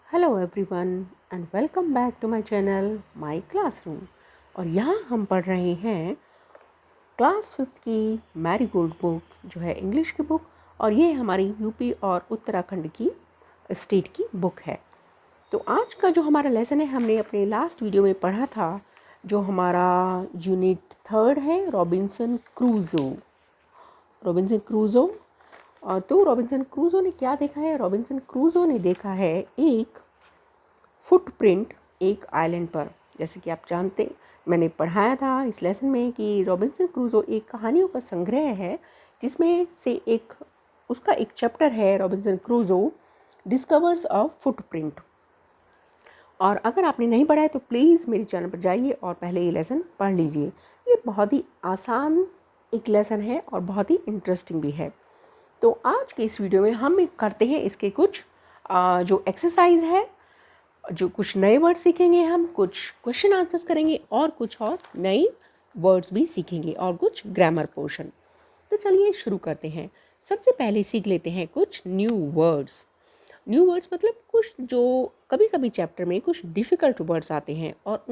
Hello everyone and welcome back to my channel my classroom. और यहाँ हम पढ़ रहे हैं क्लास 5th की मैरीगोल्ड बुक जो है इंग्लिश की बुक। और ये हमारी यूपी और उत्तराखंड की स्टेट की बुक है। तो आज का जो हमारा लेसन है हमने अपने लास्ट वीडियो में पढ़ा था, जो हमारा यूनिट 3 है रॉबिन्सन क्रूज़ो। तो रॉबिन्सन क्रूज़ो ने क्या देखा है? रॉबिन्सन क्रूज़ो ने देखा है एक फुटप्रिंट एक आइलैंड पर। जैसे कि आप जानते, मैंने पढ़ाया था इस लेसन में कि रॉबिन्सन क्रूज़ो एक कहानियों का संग्रह है, जिसमें से उसका एक चैप्टर है रॉबिन्सन क्रूज़ो डिस्कवर्स अ फुटप्रिंट। और अगर आपने नहीं पढ़ा है तो प्लीज़ मेरे चैनल पर जाइए और पहले ये लेसन पढ़ लीजिए। ये बहुत ही आसान एक लेसन है और बहुत ही इंटरेस्टिंग भी है। तो आज के इस वीडियो में हम करते हैं इसके कुछ जो एक्सरसाइज है, जो कुछ नए वर्ड सीखेंगे, हम कुछ क्वेश्चन आंसर्स करेंगे और कुछ और नई वर्ड्स भी सीखेंगे और कुछ ग्रामर पोर्शन। तो चलिए शुरू करते हैं। सबसे पहले सीख लेते हैं कुछ न्यू वर्ड्स मतलब कुछ जो कभी कभी चैप्टर में कुछ डिफ़िकल्ट वर्ड्स आते हैं और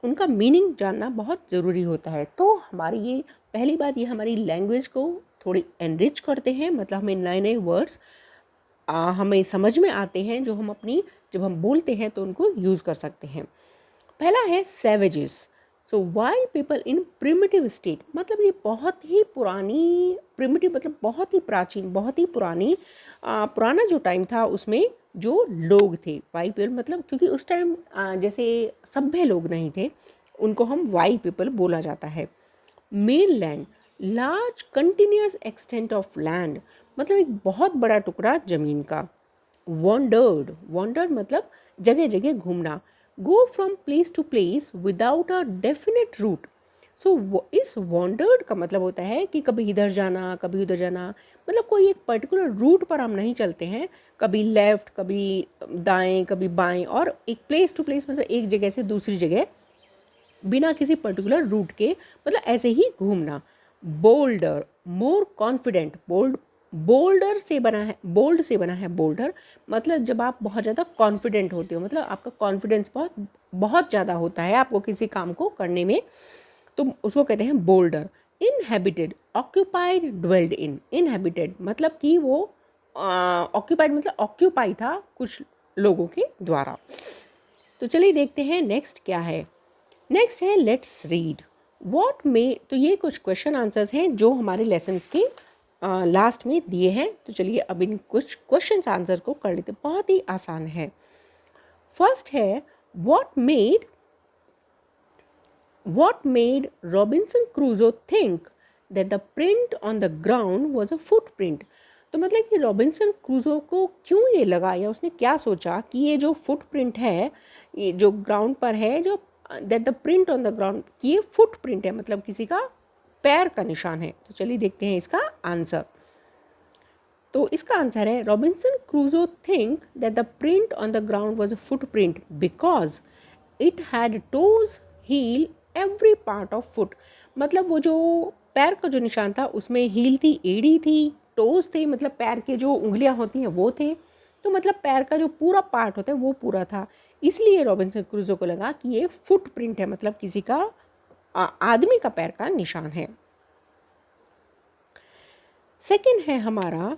उनका मीनिंग जानना बहुत ज़रूरी होता है। तो हमारी ये पहली बात, ये हमारी लैंग्वेज को थोड़ी एनरिच करते हैं, मतलब हमें नए नए वर्ड्स हमें समझ में आते हैं, जो हम जब हम बोलते हैं तो उनको यूज़ कर सकते हैं। पहला है savages. So wild people in primitive state, मतलब ये बहुत ही पुरानी, प्रिमिटिव मतलब बहुत ही प्राचीन, बहुत ही पुराना जो टाइम था उसमें जो लोग थे, वाइल्ड पीपल मतलब, क्योंकि उस टाइम जैसे सभ्य लोग नहीं थे, उनको हम वाइल्ड पीपल बोला जाता है। Main land, large continuous extent of land, मतलब एक बहुत बड़ा टुकड़ा ज़मीन का। वॉन्डर्ड मतलब जगह जगह घूमना। Go from place to place without a definite route. So इस वॉन्डर्ड का मतलब होता है कि कभी इधर जाना कभी उधर जाना, मतलब कोई एक पर्टिकुलर रूट पर हम नहीं चलते हैं, कभी लेफ़्ट कभी दाएं कभी बाएं, और एक प्लेस टू प्लेस मतलब एक जगह से दूसरी जगह बिना किसी पर्टिकुलर रूट के, मतलब ऐसे ही घूमना। बोल्डर, मोर कॉन्फिडेंट, बोल्ड से बना है बोल्डर, मतलब जब आप बहुत ज़्यादा कॉन्फिडेंट होते हो, मतलब आपका कॉन्फिडेंस बहुत बहुत ज़्यादा होता है आपको किसी काम को करने में, तो उसको कहते हैं बोल्डर। इनहेबिटेड, ऑक्यूपाइड, ड्वेल्ड इन। इनहेबिटेड मतलब कि वो ऑक्यूपाइड मतलब ऑक्यूपाई था कुछ लोगों के द्वारा। तो चलिए देखते हैं नेक्स्ट क्या है। नेक्स्ट है लेट्स रीड व्हाट मेड। तो ये कुछ क्वेश्चन आंसर्स हैं जो हमारे लेसन्स के लास्ट में दिए हैं। तो चलिए अब इन कुछ क्वेश्चन आंसर को कर लेते हैं, बहुत ही आसान है। फर्स्ट है what made Robinson Crusoe think that the print on the ground was a footprint। तो मतलब कि रॉबिन्सन क्रूजो को क्यों ये लगा, या उसने क्या सोचा कि ये जो फुटप्रिंट है, ये जो ग्राउंड पर है, जो that the print on the ground, कि ये फुटप्रिंट है, मतलब किसी का पैर का निशान है। तो चलिए देखते हैं इसका आंसर। तो इसका आंसर है Robinson Crusoe think that the print on the ground was a footprint because it had toes, heel, every part of foot. मतलब वो जो पैर का जो निशान था उसमें हील थी, एड़ी थी, टोज थे, मतलब पैर के जो उंगलियां होती हैं वो थे। तो मतलब पैर का जो पूरा पार्ट होता है वो पूरा था। इसलिए रॉबिन्सन क्रूजो को लगा कि ये फुटप्रिंट है, मतलब किसी का आदमी का पैर का निशान है। सेकेंड है हमारा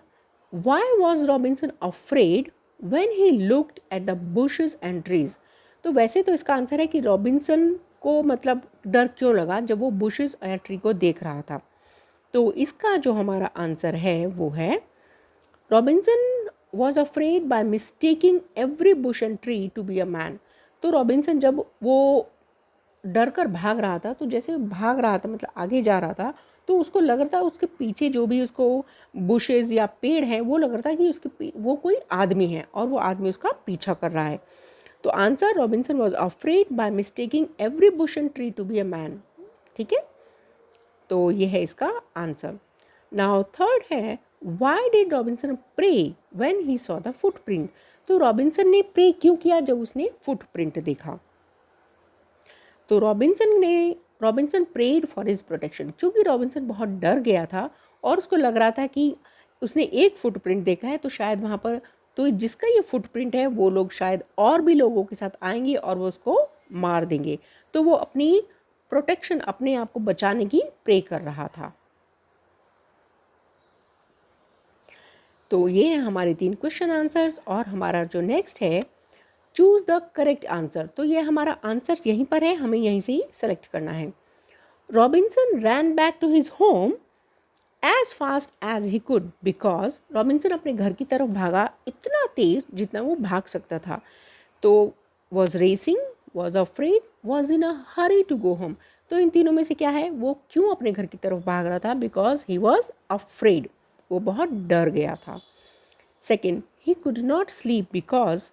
why was Robinson afraid when he looked at the bushes and trees. तो वैसे तो इसका आंसर है कि रॉबिन्सन को मतलब डर क्यों लगा जब वो बुशेस या ट्री को देख रहा था। तो इसका जो हमारा आंसर है वो है Robinson was afraid by mistaking every bush and tree to be a man. तो रॉबिन्सन जब वो डर कर भाग रहा था, तो जैसे भाग रहा था मतलब आगे जा रहा था, तो उसको लग रहा था उसके पीछे जो भी उसको बुशेस या पेड़ हैं वो लग रहा था कि वो कोई आदमी है और वो आदमी उसका पीछा कर रहा है। तो answer Robinson was afraid by mistaking every bush and tree to be a man. ठीक है, तो ये है इसका आंसर। नाउ थर्ड है why did Robinson pray when he saw the footprint. तो रॉबिन्सन ने प्रे क्यों किया जब उसने फुटप्रिंट देखा? तो Robinson prayed for his protection, क्योंकि रॉबिन्सन बहुत डर गया था और उसको लग रहा था कि उसने एक फुटप्रिंट देखा है तो शायद वहाँ पर तो जिसका ये फुटप्रिंट है वो लोग शायद और भी लोगों के साथ आएंगे और वो उसको मार देंगे। तो वो अपनी प्रोटेक्शन, अपने आप को बचाने की प्रे कर रहा था। तो ये है हमारे 3 क्वेश्चन आंसर्स। और हमारा जो नेक्स्ट है, चूज द करेक्ट आंसर। तो ये हमारा आंसर यहीं पर है, हमें यहीं से ही सेलेक्ट करना है। Robinson ran back to his home as fast as he could because Robinson अपने घर की तरफ भागा इतना तेज जितना वो भाग सकता था। तो was racing, was afraid, was in a hurry to go home. तो इन तीनों में से क्या है, वो क्यों अपने घर की तरफ भाग रहा था? बिकॉज ही वॉज अफ्रेड, वो बहुत डर गया था। Second, he could not sleep because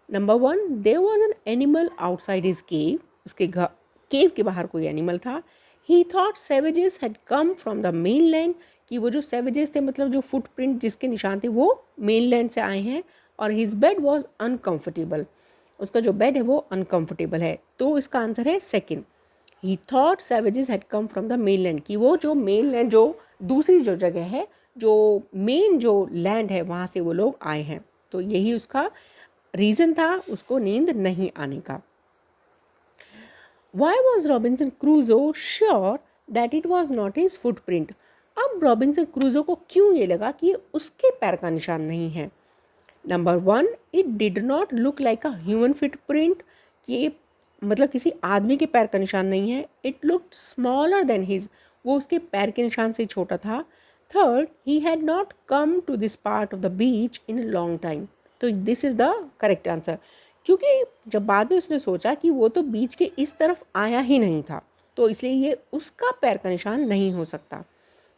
number 1 there was an animal outside his cave. उसके केव के बाहर कोई एनिमल था। He thought savages had come from the mainland, कि वो जो सेवेजेस थे मतलब जो फुटप्रिंट जिसके निशान थे वो मेन लैंड से आए हैं। और हिज बेड वॉज अनकम्फर्टेबल, उसका जो बेड है वो अनकम्फर्टेबल है। तो इसका आंसर है second, he thought savages had come from the mainland, कि वो जो मेन लैंड, जो दूसरी जो जगह है, जो मेन जो लैंड है वहाँ से वो लोग आए हैं। तो यही उसका रीज़न था उसको नींद नहीं आने का। Why was Robinson Crusoe sure that it was not his footprint? अब रॉबिन्सन क्रूजो को क्यों ये लगा कि ये उसके पैर का निशान नहीं है? Number 1, it did not look like a human footprint, कि ये मतलब किसी आदमी के पैर का निशान नहीं है। It looked smaller than his, वो उसके पैर के निशान से छोटा था। Third, he had not come to this part of the beach in long time. तो this is the correct answer, क्योंकि जब बाद में उसने सोचा कि वो तो बीच के इस तरफ आया ही नहीं था, तो इसलिए ये उसका पैर का निशान नहीं हो सकता।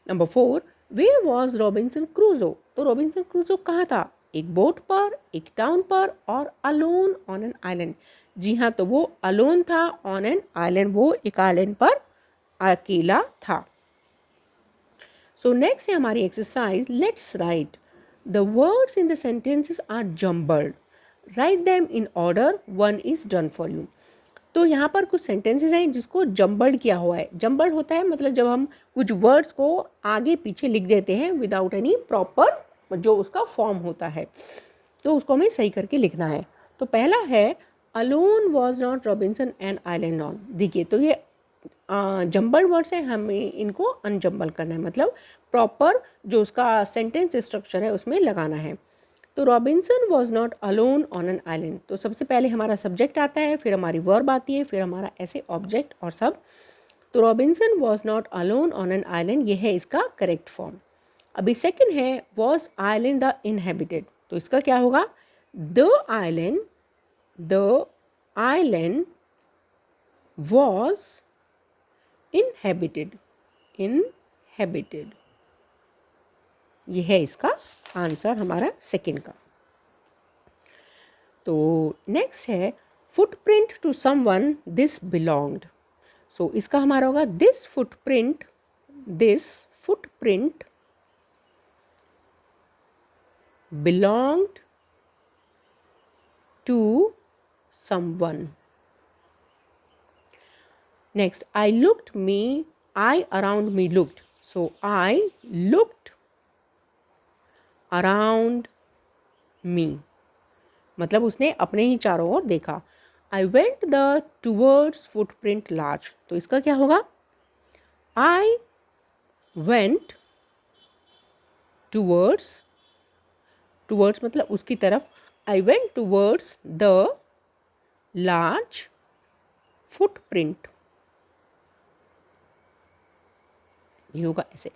नंबर 4, वेयर वॉज रॉबिन्सन क्रूजो? तो रॉबिन्सन क्रूजो कहाँ था? एक बोट पर, एक टाउन पर, और अलोन ऑन एन आइलैंड। जी हाँ, तो वो अलोन था ऑन एन आइलैंड, वो एक आइलैंड पर अकेला था। सो नेक्स्ट है हमारी exercise, let's write the words in the sentences are jumbled, write them in order, 1 is done for you. तो यहाँ पर कुछ सेंटेंसेस हैं जिसको जम्बल्ड किया हुआ है। जम्बल्ड होता है मतलब जब हम कुछ वर्ड्स को आगे पीछे लिख देते हैं विदाउट एनी प्रॉपर जो उसका फॉर्म होता है, तो उसको हमें सही करके लिखना है। तो पहला है, alone was not Robinson an island on. देखिए, तो ये जम्बल्ड वर्ड्स हैं, हमें इनको अनजम्बल करना है, मतलब प्रॉपर जो उसका सेंटेंस स्ट्रक्चर है उसमें लगाना है। तो Robinson was not alone on an island, तो सबसे पहले हमारा सब्जेक्ट आता है, फिर हमारी वर्ब आती है, फिर हमारा ऐसे ऑब्जेक्ट और सब। तो Robinson was not alone on an island, ये है इसका करेक्ट फॉर्म। अभी सेकंड है, वॉज आइलैंड द इनहेबिटेड, तो इसका क्या होगा? द आइलैंड वॉज इनहेबिटेड, ये है इसका आंसर हमारा सेकंड का। तो नेक्स्ट है, footprint to someone this belonged. So इसका हमारा होगा this footprint belonged to someone. Next, I around me looked. So I looked around me, मतलब उसने अपने ही चारों ओर देखा। I went towards footprint large, तो इसका क्या होगा? I went towards मतलब उसकी तरफ, I went towards the large footprint, ये होगा ऐसे।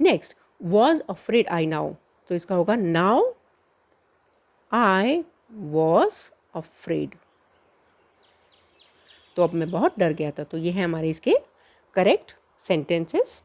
Next, was afraid I now, तो इसका होगा नाउ आई वॉज अफ्रेड, तो अब मैं बहुत डर गया था। तो ये है हमारे इसके correct sentences.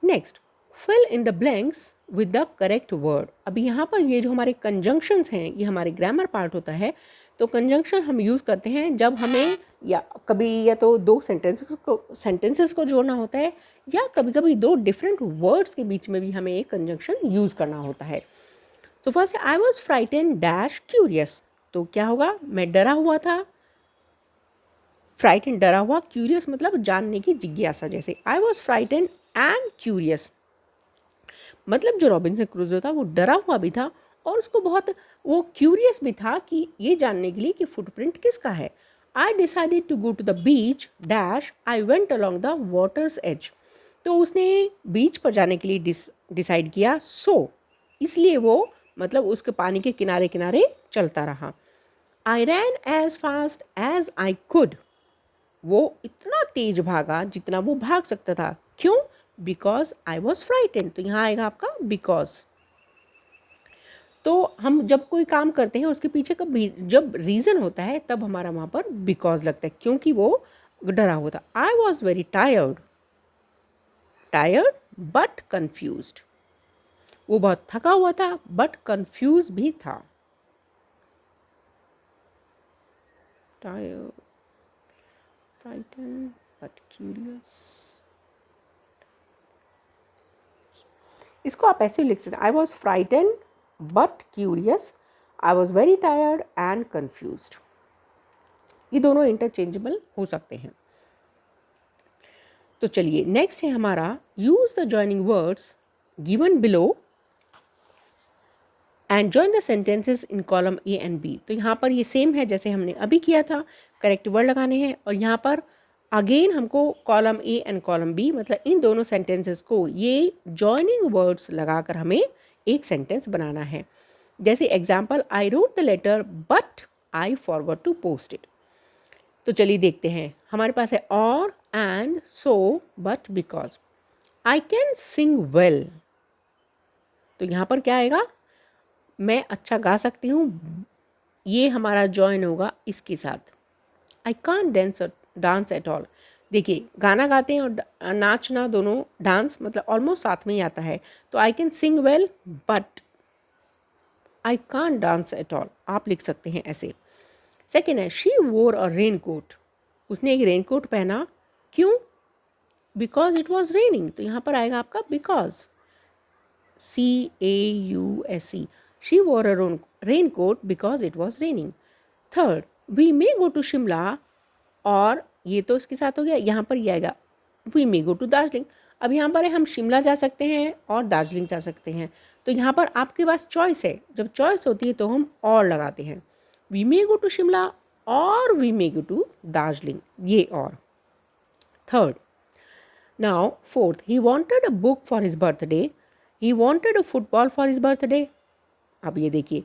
Next, fill in the blanks with the correct word. अभी यहाँ पर ये जो हमारे कंजंक्शंस हैं ये हमारे ग्रामर पार्ट होता है। तो कंजंक्शन हम यूज़ करते हैं जब हमें या कभी या तो दो सेंटेंसेस को जोड़ना होता है, या कभी कभी दो डिफरेंट वर्ड्स के बीच में भी हमें एक कंजंक्शन यूज़ करना होता है। तो first, I was frighten dash curious, तो क्या होगा? मैं डरा हुआ था, फ्राइटेन डरा हुआ, क्यूरियस मतलब जानने की जिज्ञासा, जैसे I was frighten and curious. मतलब जो रॉबिन्सन क्रूजो था वो डरा हुआ भी था और उसको बहुत वो क्यूरियस भी था कि ये जानने के लिए कि फुटप्रिंट किसका है. I decided to go to the beach dash I went along the water's edge. तो उसने बीच पर जाने के लिए डिसाइड किया. इसलिए वो मतलब उसके पानी के किनारे किनारे चलता रहा. I ran as fast as I could. वो इतना तेज भागा जितना वो भाग सकता था. क्यों? Because I was frightened. तो यहाँ आएगा आपका बिकॉज. तो हम जब कोई काम करते हैं उसके पीछे का जब रीज़न होता है तब हमारा वहाँ पर बिकॉज लगता है, क्योंकि वो डरा हुआ था. I was very tired but confused. वो बहुत थका हुआ था बट कन्फ्यूज भी था. Tired, frightened but curious. इसको आप ऐसे लिख सकते हैं. I was frightened but curious, I was very tired and confused. ये दोनों इंटरचेंजेबल हो सकते हैं. तो चलिए नेक्स्ट है हमारा use the joining words given below and join the sentences in column A and B. तो यहाँ पर ये सेम है जैसे हमने अभी किया था. करेक्ट वर्ड लगाने हैं और यहाँ पर अगेन हमको column A and column B मतलब इन दोनों सेंटेंसेस को ये जॉइनिंग वर्ड्स लगाकर हमें एक सेंटेंस बनाना है. जैसे example, I wrote the letter but I forgot to post it. तो चलिए देखते हैं. हमारे पास है और, and, so, but, because. I can sing well. तो यहाँ पर क्या आएगा? मैं अच्छा गा सकती हूँ. ये हमारा जॉइन होगा इसके साथ. I can't dance at all. देखिए गाना गाते हैं और नाचना दोनों, डांस मतलब ऑलमोस्ट साथ में ही आता है. तो आई can sing well but I can't dance at all आप लिख सकते हैं ऐसे. सेकेंड है she wore a rain coat. उसने एक रेन कोट पहना. क्यों? Because it was raining. तो यहाँ पर आएगा आपका because. CAUSE. She wore a rain coat because it was raining. Third, we may go to Shimla. और ये तो इसके साथ हो गया. यहाँ पर ये आएगा we may go to Darjeeling. अब यहाँ पर हम शिमला जा सकते हैं और दार्जिलिंग जा सकते हैं. तो यहाँ पर आपके पास चॉइस है. जब चॉइस होती है तो हम और लगाते हैं. We may go to Shimla और we may go to Darjeeling. ये और. Third, now fourth, he wanted a book for his birthday. He wanted a football for his birthday. अब ये देखिए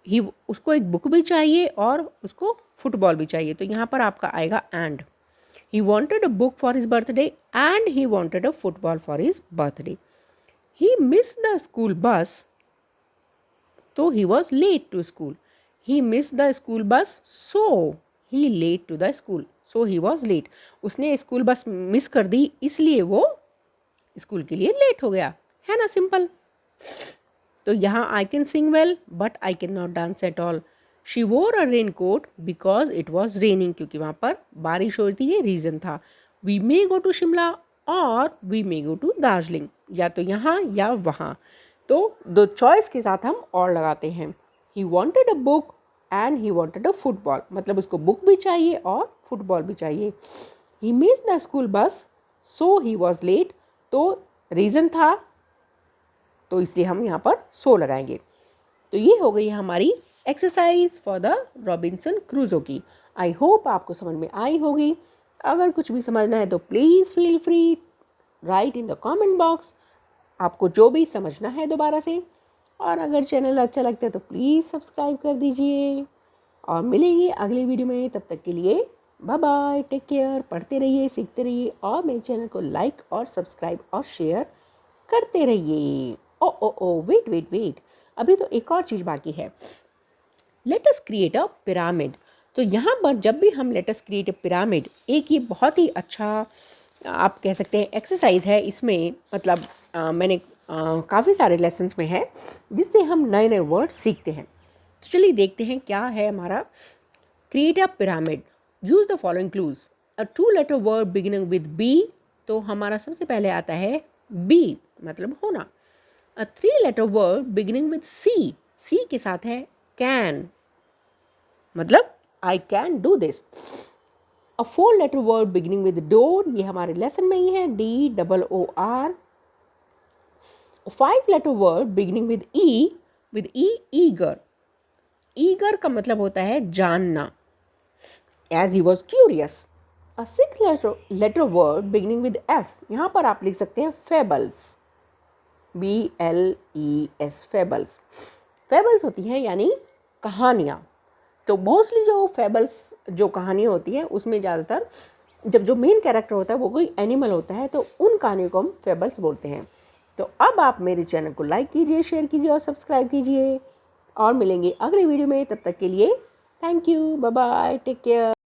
ही उसको एक बुक भी चाहिए और उसको फुटबॉल भी चाहिए. तो यहाँ पर आपका आएगा and. He wanted a book for his birthday and he wanted a football for his birthday. He miss the school bus. तो he was late to school. He miss the school bus so he late to the school. So he was late. उसने school bus miss कर दी इसलिए वो school के लिए late हो गया. है ना सिंपल. तो यहाँ I can sing well but I can not dance at all. She wore a rain coat because it was raining. क्योंकि वहाँ पर बारिश हो रही थी, ये रीज़न था. We may go to Shimla और we may go to Darjeeling. या तो यहाँ या वहाँ. तो दो चॉइस के साथ हम और लगाते हैं. ही wanted a book and he wanted a football. मतलब उसको बुक भी चाहिए और फुटबॉल भी चाहिए. ही miss the school bus so he was late. तो रीज़न था तो इसलिए हम यहाँ पर सो लगाएंगे. तो ये हो गई हमारी एक्सरसाइज फॉर द रॉबिन्सन क्रूजो की. आई होप आपको समझ में आई होगी. अगर कुछ भी समझना है तो please feel free right in the comment box. आपको जो भी समझना है दोबारा से. और अगर चैनल अच्छा लगता है तो प्लीज़ सब्सक्राइब कर दीजिए. और मिलेंगे अगले वीडियो में. तब तक के लिए बाय बाय. Take care. पढ़ते रहिए, सीखते रहिए और मेरे चैनल को लाइक और सब्सक्राइब और शेयर करते रहिए. Oh wait. अभी तो एक और चीज़ बाकी है. Let us create a pyramid. तो यहाँ पर जब भी हम let us create a pyramid, एक ये बहुत ही अच्छा आप कह सकते हैं एक्सरसाइज है. इसमें मतलब मैंने काफ़ी सारे लेसन्स में है जिससे हम नए नए वर्ड सीखते हैं. तो चलिए देखते हैं क्या है हमारा. Create a pyramid. Use the following clues. A 2 letter word beginning with B. तो हमारा सबसे पहले आता है बी मतलब होना. A 3 letter word beginning with C. C के साथ है कैन मतलब I can do this. A 4 letter word beginning with door. ये हमारे लेसन में ही है DOOR. 5-letter word beginning with E, eager. Eager का मतलब होता है जानना. As he was curious. A 6-letter word beginning with F. यहाँ पर आप लिख सकते हैं fables. BLES, fables. fables होती है यानी कहानियाँ. तो मोस्टली जो fables जो कहानियाँ होती है उसमें ज़्यादातर जब जो मेन कैरेक्टर होता है वो कोई एनिमल होता है तो उन कहानियों को हम fables बोलते हैं. तो अब आप मेरे चैनल को लाइक कीजिए, शेयर कीजिए और सब्सक्राइब कीजिए और मिलेंगे अगले वीडियो में. तब तक के लिए thank you, bye bye, take care.